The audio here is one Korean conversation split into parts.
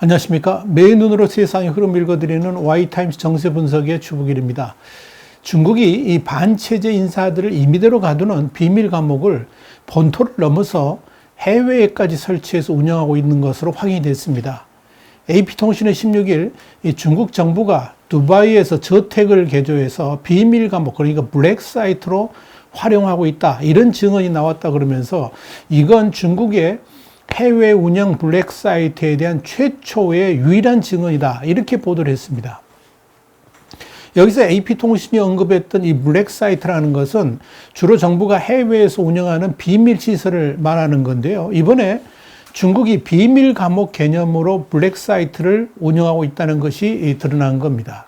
안녕하십니까. 매일 눈으로 세상의 흐름 읽어드리는 Y타임스 정세 분석의 주북일입니다. 중국이 이 반체제 인사들을 임의대로 가두는 비밀 감옥을 본토를 넘어서 해외에까지 설치해서 운영하고 있는 것으로 확인이 됐습니다. AP통신은 16일 이 중국 정부가 두바이에서 저택을 개조해서 비밀 감옥, 그러니까 블랙 사이트로 활용하고 있다, 이런 증언이 나왔다 그러면서 이건 중국의 해외 운영 블랙 사이트에 대한 최초의 유일한 증언이다, 이렇게 보도를 했습니다. 여기서 AP통신이 언급했던 이 블랙 사이트라는 것은 주로 정부가 해외에서 운영하는 비밀 시설을 말하는 건데요. 이번에 중국이 비밀 감옥 개념으로 블랙 사이트를 운영하고 있다는 것이 드러난 겁니다.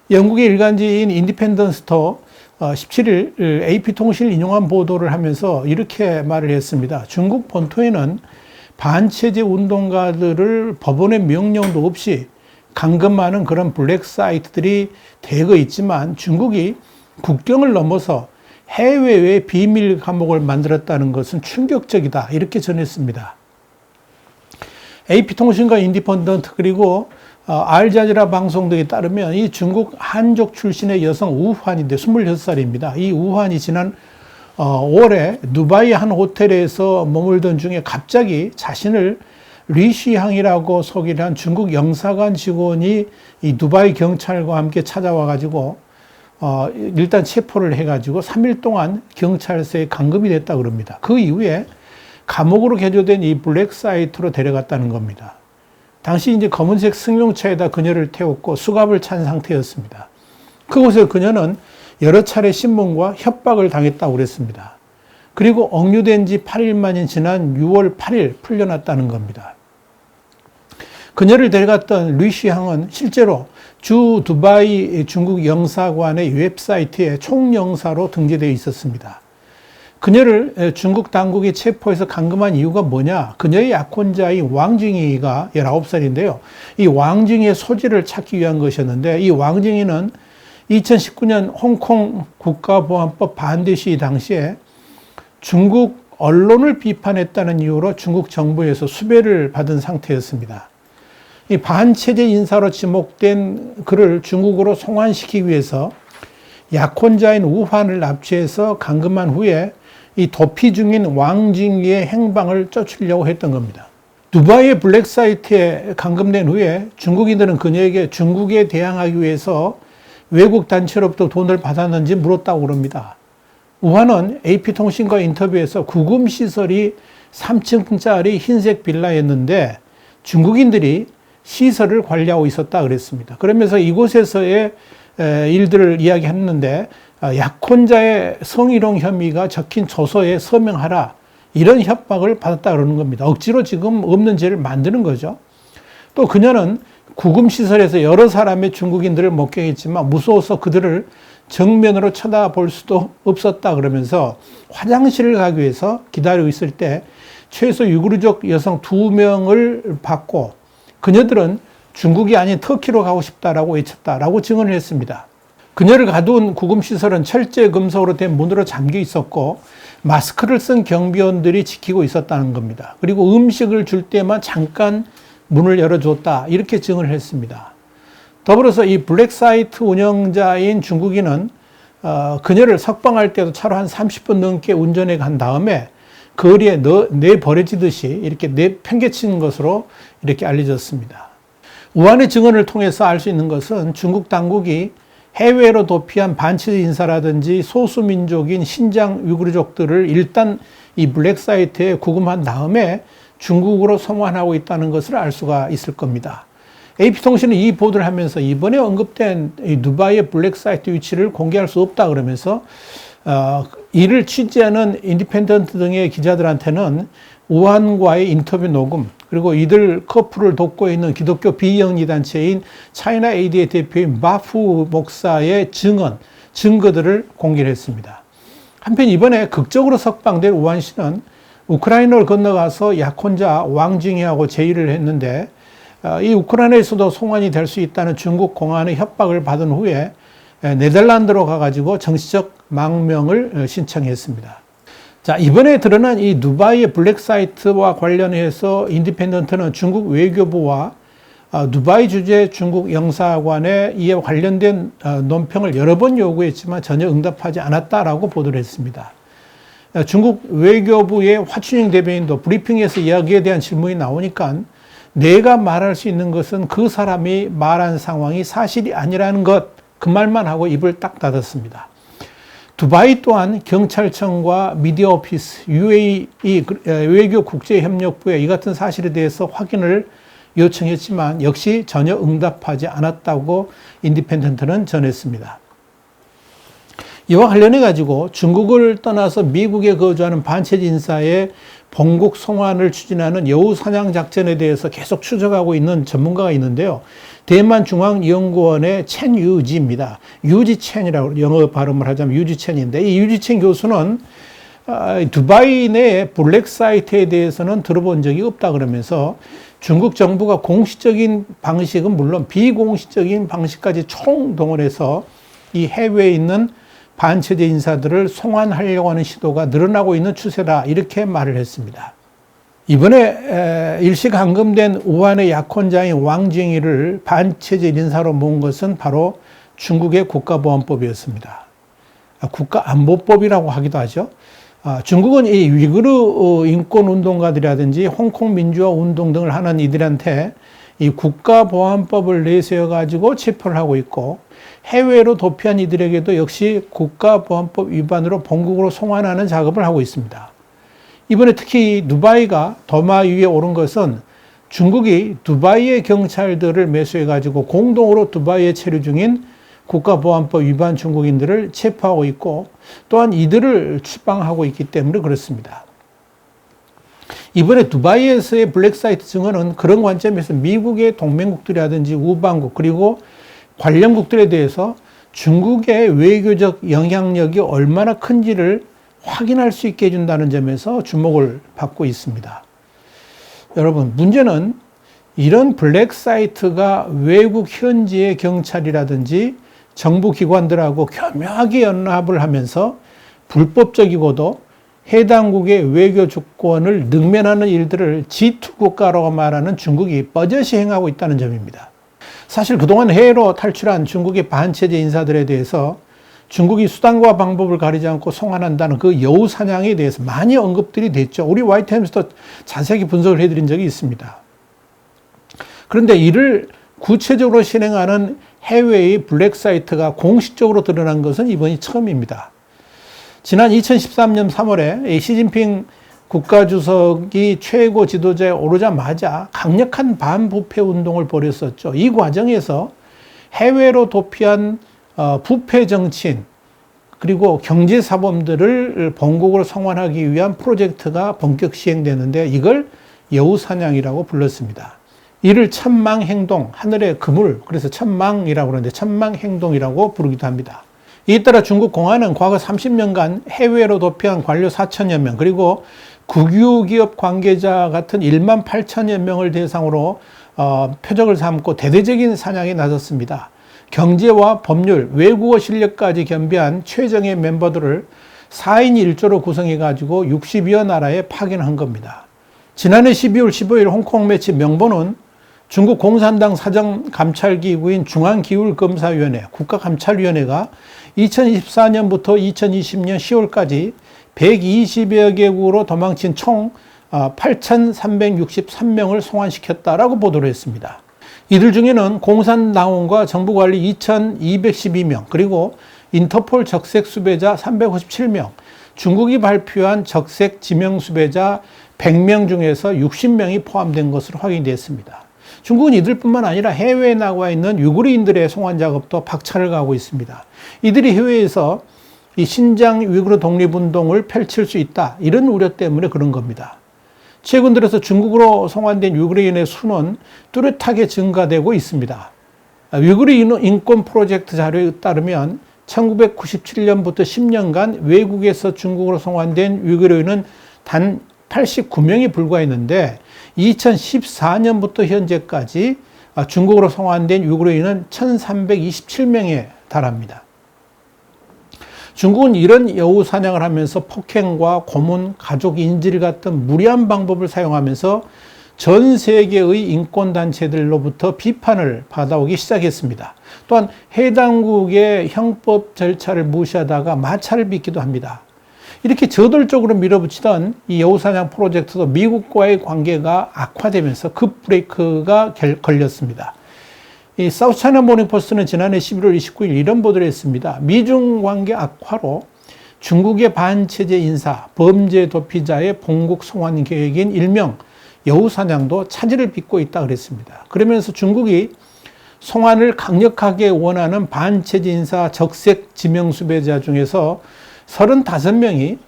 영국의 일간지인 인디펜던스터 17일 AP통신을 인용한 보도를 하면서 이렇게 말을 했습니다. 중국 본토에는 반체제 운동가들을 법원의 명령도 없이 감금하는 그런 블랙 사이트들이 대거 있지만 중국이 국경을 넘어서 해외의 비밀 감옥을 만들었다는 것은 충격적이다, 이렇게 전했습니다. AP통신과 인디펜던트 그리고 알자지라 방송 등에 따르면 이 중국 한족 출신의 여성 우환인데 26살입니다. 이 우환이 지난 5월에 두바이 한 호텔에서 머물던 중에 갑자기 자신을 리시항이라고 소개를 한 중국 영사관 직원이 이 두바이 경찰과 함께 찾아와 가지고 일단 체포를 해 가지고 3일 동안 경찰서에 감금이 됐다 그럽니다. 그 이후에 감옥으로 개조된 이 블랙 사이트로 데려갔다는 겁니다. 당시 이제 검은색 승용차에다 그녀를 태웠고 수갑을 찬 상태였습니다. 그곳에 그녀는 여러 차례 신문과 협박을 당했다고 그랬습니다. 그리고 억류된 지 8일 만인 지난 6월 8일 풀려났다는 겁니다. 그녀를 데려갔던 리시항은 실제로 주 두바이 중국 영사관의 웹사이트에 총영사로 등재되어 있었습니다. 그녀를 중국 당국이 체포해서 감금한 이유가 뭐냐? 그녀의 약혼자인 왕징이가 19살인데요. 이 왕징이의 소지를 찾기 위한 것이었는데, 이 왕징이는 2019년 홍콩 국가보안법 반대 시위 당시에 중국 언론을 비판했다는 이유로 중국 정부에서 수배를 받은 상태였습니다. 이 반체제 인사로 지목된 그를 중국으로 송환시키기 위해서 약혼자인 우환을 납치해서 감금한 후에 이 도피 중인 왕징이의 행방을 쫓으려고 했던 겁니다. 두바이의 블랙 사이트에 감금된 후에 중국인들은 그녀에게 중국에 대항하기 위해서 외국 단체로부터 돈을 받았는지 물었다고 그럽니다. 우환은 AP통신과 인터뷰에서 구금시설이 3층짜리 흰색 빌라였는데 중국인들이 시설을 관리하고 있었다 그랬습니다. 그러면서 이곳에서의 일들을 이야기했는데 약혼자의 성희롱 혐의가 적힌 조서에 서명하라, 이런 협박을 받았다 그러는 겁니다. 억지로 지금 없는 죄를 만드는 거죠. 또 그녀는 구금시설에서 여러 사람의 중국인들을 목격했지만 무서워서 그들을 정면으로 쳐다볼 수도 없었다 그러면서 화장실을 가기 위해서 기다리고 있을 때 최소 유구르족 여성 2명을 받고 그녀들은 중국이 아닌 터키로 가고 싶다라고 외쳤다라고 증언을 했습니다. 그녀를 가둔 구금시설은 철제 금속으로 된 문으로 잠겨 있었고 마스크를 쓴 경비원들이 지키고 있었다는 겁니다. 그리고 음식을 줄 때만 잠깐 문을 열어줬다, 이렇게 증언을 했습니다. 더불어서 이 블랙 사이트 운영자인 중국인은 그녀를 석방할 때도 차로 한 30분 넘게 운전해 간 다음에 거리에 내버려지듯이 이렇게 내팽개친 것으로 이렇게 알려졌습니다. 우한의 증언을 통해서 알 수 있는 것은 중국 당국이 해외로 도피한 반체제 인사라든지 소수민족인 신장 위구르족들을 일단 이 블랙 사이트에 구금한 다음에 중국으로 송환하고 있다는 것을 알 수가 있을 겁니다. AP통신은 이 보도를 하면서 이번에 언급된 이 두바이의 블랙 사이트 위치를 공개할 수 없다 그러면서 이를 취재하는 인디펜던트 등의 기자들한테는 우한과의 인터뷰 녹음, 그리고 이들 커플을 돕고 있는 기독교 비영리 단체인 차이나 에이드의 대표인 마프 목사의 증거들을 공개를 했습니다. 한편 이번에 극적으로 석방된 우한 씨는 우크라이나를 건너가서 약혼자 왕징이하고 제의를 했는데 이 우크라이나에서도 송환이 될 수 있다는 중국 공안의 협박을 받은 후에 네덜란드로 가가지고 정치적 망명을 신청했습니다. 자, 이번에 드러난 이 두바이의 블랙 사이트와 관련해서 인디펜던트는 중국 외교부와 두바이 주재 중국 영사관에 이에 관련된 논평을 여러 번 요구했지만 전혀 응답하지 않았다라고 보도를 했습니다. 중국 외교부의 화춘영 대변인도 브리핑에서 이야기에 대한 질문이 나오니까 내가 말할 수 있는 것은 그 사람이 말한 상황이 사실이 아니라는 것, 그 말만 하고 입을 딱 닫았습니다. 두바이 또한 경찰청과 미디어 오피스, UAE 외교국제협력부에 이 같은 사실에 대해서 확인을 요청했지만 역시 전혀 응답하지 않았다고 인디펜던트는 전했습니다. 이와 관련해 가지고 중국을 떠나서 미국에 거주하는 반체제 인사의 본국 송환을 추진하는 여우 사냥 작전에 대해서 계속 추적하고 있는 전문가가 있는데요. 대만 중앙연구원의 첸 유지입니다. 유지 첸이라고 영어 발음을 하자면 유지 첸인데 이 유지 첸 교수는 두바이 내 블랙 사이트에 대해서는 들어본 적이 없다 그러면서 중국 정부가 공식적인 방식은 물론 비공식적인 방식까지 총동원해서 이 해외에 있는 반체제 인사들을 송환하려고 하는 시도가 늘어나고 있는 추세다 이렇게 말을 했습니다. 이번에 일시 감금된 우한의 약혼자인 왕징이를 반체제 인사로 모은 것은 바로 중국의 국가보안법이었습니다. 국가안보법이라고 하기도 하죠. 중국은 이 위구르 인권운동가들이라든지 홍콩 민주화 운동 등을 하는 이들한테 이 국가보안법을 내세워가지고 체포를 하고 있고 해외로 도피한 이들에게도 역시 국가보안법 위반으로 본국으로 송환하는 작업을 하고 있습니다. 이번에 특히 두바이가 도마 위에 오른 것은 중국이 두바이의 경찰들을 매수해가지고 공동으로 두바이에 체류 중인 국가보안법 위반 중국인들을 체포하고 있고 또한 이들을 추방하고 있기 때문에 그렇습니다. 이번에 두바이에서의 블랙사이트 증언은 그런 관점에서 미국의 동맹국들이라든지 우방국 그리고 관련국들에 대해서 중국의 외교적 영향력이 얼마나 큰지를 확인할 수 있게 해준다는 점에서 주목을 받고 있습니다. 여러분, 문제는 이런 블랙사이트가 외국 현지의 경찰이라든지 정부 기관들하고 교묘하게 연합을 하면서 불법적이고도 해당국의 외교 주권을 능멸하는 일들을 G2 국가라고 말하는 중국이 뻐젓이 행하고 있다는 점입니다. 사실 그동안 해외로 탈출한 중국의 반체제 인사들에 대해서 중국이 수단과 방법을 가리지 않고 송환한다는 그 여우 사냥에 대해서 많이 언급들이 됐죠. 우리 YTN에서도 자세하게 분석을 해드린 적이 있습니다. 그런데 이를 구체적으로 실행하는 해외의 블랙사이트가 공식적으로 드러난 것은 이번이 처음입니다. 지난 2013년 3월에 시진핑 국가주석이 최고 지도자에 오르자마자 강력한 반부패 운동을 벌였었죠. 이 과정에서 해외로 도피한 부패 정치인 그리고 경제사범들을 본국으로 송환하기 위한 프로젝트가 본격 시행되는데 이걸 여우사냥이라고 불렀습니다. 이를 천망행동, 하늘의 그물, 그래서 천망이라고 그러는데 천망행동이라고 부르기도 합니다. 이에 따라 중국 공안은 과거 30년간 해외로 도피한 관료 4천여 명 그리고 국유기업 관계자 같은 1만 8천여 명을 대상으로 표적을 삼고 대대적인 사냥에 나섰습니다. 경제와 법률, 외국어 실력까지 겸비한 최정예 멤버들을 4인 1조로 구성해가지고 60여 나라에 파견한 겁니다. 지난해 12월 15일 홍콩 매체 명보는 중국 공산당 사정감찰기구인 중앙기율검사위원회, 국가감찰위원회가 2024년부터 2020년 10월까지 120여 개국으로 도망친 총 8,363명을 송환시켰다라고 보도를 했습니다. 이들 중에는 공산당원과 정부관리 2,212명, 그리고 인터폴 적색 수배자 357명, 중국이 발표한 적색 지명 수배자 100명 중에서 60명이 포함된 것으로 확인됐습니다. 중국은 이들뿐만 아니라 해외에 나와 있는 위구르인들의 송환 작업도 박차를 가하고 있습니다. 이들이 해외에서 이 신장 위구르 독립운동을 펼칠 수 있다, 이런 우려 때문에 그런 겁니다. 최근 들어서 중국으로 송환된 위구르인의 수는 뚜렷하게 증가되고 있습니다. 위구르 인권 프로젝트 자료에 따르면 1997년부터 10년간 외국에서 중국으로 송환된 위구르인은 단 89명이 불과했는데 2014년부터 현재까지 중국으로 송환된 위구르인은 1327명에 달합니다. 중국은 이런 여우 사냥을 하면서 폭행과 고문, 가족 인질 같은 무리한 방법을 사용하면서 전 세계의 인권단체들로부터 비판을 받아오기 시작했습니다. 또한 해당국의 형법 절차를 무시하다가 마찰을 빚기도 합니다. 이렇게 저돌적으로 밀어붙이던 이 여우사냥 프로젝트도 미국과의 관계가 악화되면서 급브레이크가 걸렸습니다. 이 사우스차이나 모닝포스트는 지난해 11월 29일 이런 보도를 했습니다. 미중 관계 악화로 중국의 반체제 인사, 범죄 도피자의 본국 송환 계획인 일명 여우사냥도 차질을 빚고 있다 그랬습니다. 그러면서 중국이 송환을 강력하게 원하는 반체제 인사 적색 지명수배자 중에서 35명이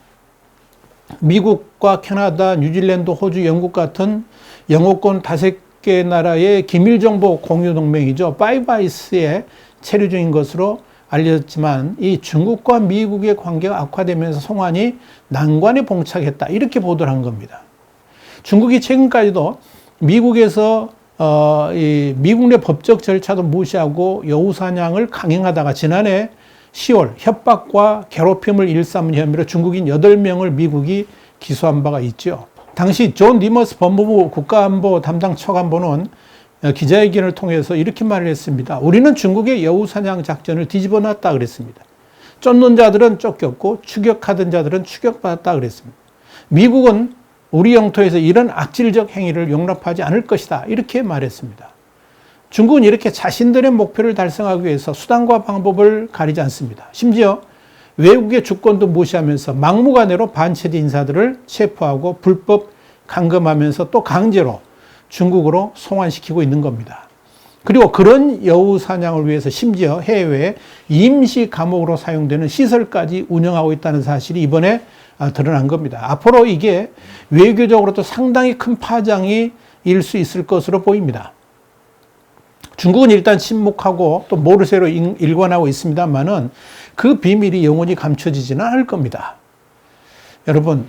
미국과 캐나다, 뉴질랜드, 호주, 영국 같은 영어권 5개 나라의 기밀정보 공유 동맹이죠. 파이브아이스에 체류 중인 것으로 알려졌지만 이 중국과 미국의 관계가 악화되면서 송환이 난관에 봉착했다. 이렇게 보도를 한 겁니다. 중국이 최근까지도 미국에서 미국 내 법적 절차도 무시하고 여우사냥을 강행하다가 지난해 10월 협박과 괴롭힘을 일삼은 혐의로 중국인 8명을 미국이 기소한 바가 있죠. 당시 존 니머스 법무부 국가안보 담당 차관보는 기자회견을 통해서 이렇게 말을 했습니다. 우리는 중국의 여우사냥 작전을 뒤집어 놨다 그랬습니다. 쫓는 자들은 쫓겼고 추격하던 자들은 추격받았다 그랬습니다. 미국은 우리 영토에서 이런 악질적 행위를 용납하지 않을 것이다. 이렇게 말했습니다. 중국은 이렇게 자신들의 목표를 달성하기 위해서 수단과 방법을 가리지 않습니다. 심지어 외국의 주권도 무시하면서 막무가내로 반체제 인사들을 체포하고 불법 감금하면서 또 강제로 중국으로 송환시키고 있는 겁니다. 그리고 그런 여우 사냥을 위해서 심지어 해외에 임시 감옥으로 사용되는 시설까지 운영하고 있다는 사실이 이번에 드러난 겁니다. 앞으로 이게 외교적으로도 상당히 큰 파장이 일 수 있을 것으로 보입니다. 중국은 일단 침묵하고 또 모르쇠로 일관하고 있습니다만은 그 비밀이 영원히 감춰지지는 않을 겁니다. 여러분,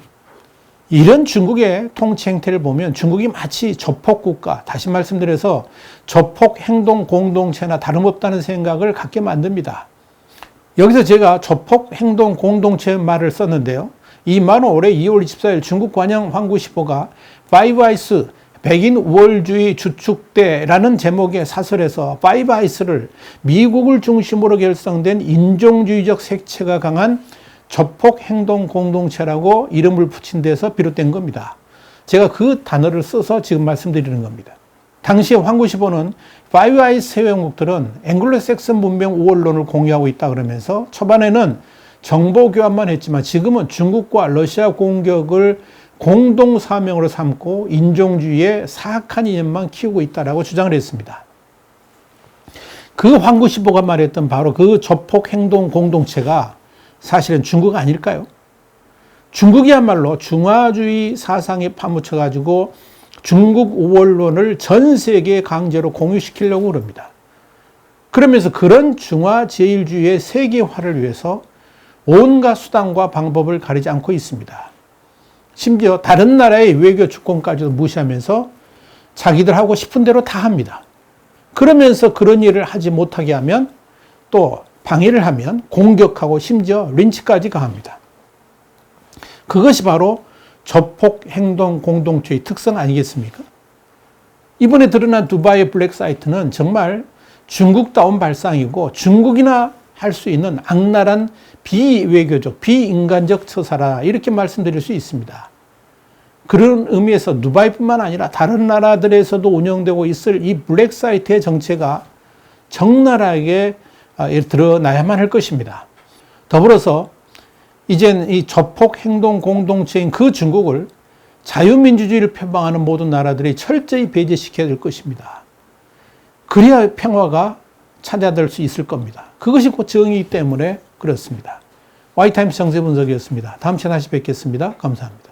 이런 중국의 통치 행태를 보면 중국이 마치 조폭국가, 다시 말씀드려서 조폭 행동 공동체나 다름없다는 생각을 갖게 만듭니다. 여기서 제가 조폭 행동 공동체 말을 썼는데요. 이 말은 올해 2월 24일 중국 관영 환구시보가 파이브아이스 백인 우월주의 주축대라는 제목의 사설에서 파이브아이스를 미국을 중심으로 결성된 인종주의적 색채가 강한 조폭 행동 공동체라고 이름을 붙인 데서 비롯된 겁니다. 제가 그 단어를 써서 지금 말씀드리는 겁니다. 당시 환구시보는 파이브아이스 회원국들은 앵글로색슨 문명 우월론을 공유하고 있다 그러면서 초반에는 정보 교환만 했지만 지금은 중국과 러시아 공격을 공동 사명으로 삼고 인종주의의 사악한 이념만 키우고 있다라고 주장을 했습니다. 그 환구시보가 말했던 바로 그 조폭 행동 공동체가 사실은 중국 아닐까요? 중국이야말로 중화주의 사상에 파묻혀가지고 중국 우월론을 전 세계에 강제로 공유시키려고 그럽니다. 그러면서 그런 중화제일주의의 세계화를 위해서 온갖 수단과 방법을 가리지 않고 있습니다. 심지어 다른 나라의 외교 주권까지도 무시하면서 자기들 하고 싶은 대로 다 합니다. 그러면서 그런 일을 하지 못하게 하면 또 방해를 하면 공격하고 심지어 린치까지 가합니다. 그것이 바로 조폭 행동 공동체의 특성 아니겠습니까? 이번에 드러난 두바이 블랙 사이트는 정말 중국다운 발상이고 중국이나 할 수 있는 악랄한 비외교적, 비인간적 처사라 이렇게 말씀드릴 수 있습니다. 그런 의미에서 두바이뿐만 아니라 다른 나라들에서도 운영되고 있을 이 블랙 사이트의 정체가 적나라하게 드러나야만 할 것입니다. 더불어서 이젠 이 조폭 행동 공동체인 그 중국을 자유민주주의를 표방하는 모든 나라들이 철저히 배제시켜야 될 것입니다. 그래야 평화가 찾아들 수 있을 겁니다. 그것이 곧 정의이기 때문에 그렇습니다. 와이타임스 정세분석이었습니다. 다음 시간에 다시 뵙겠습니다. 감사합니다.